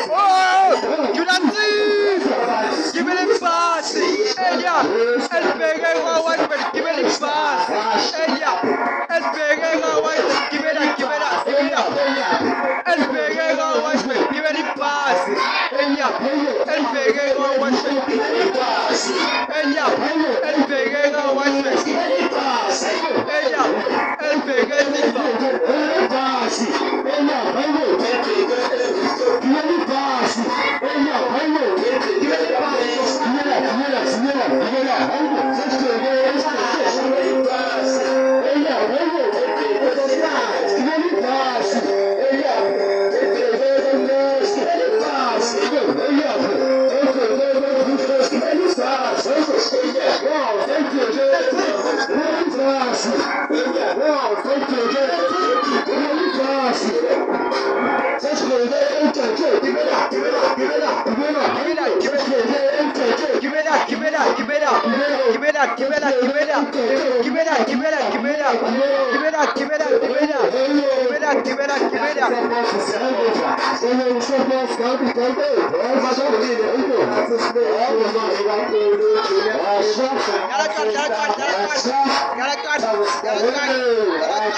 Oh, Junazi! Give me the pass! Ella! El Peguero White, give me the pass! Ella! El Peguero White, give me that, give me that, give me that! El Peguero White, give me the pass! Ella! El Peguero White, give me the pass! Ella! El Peguero White, give me the pass! Ella! El Peguero pass!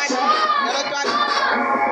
Gotta cut.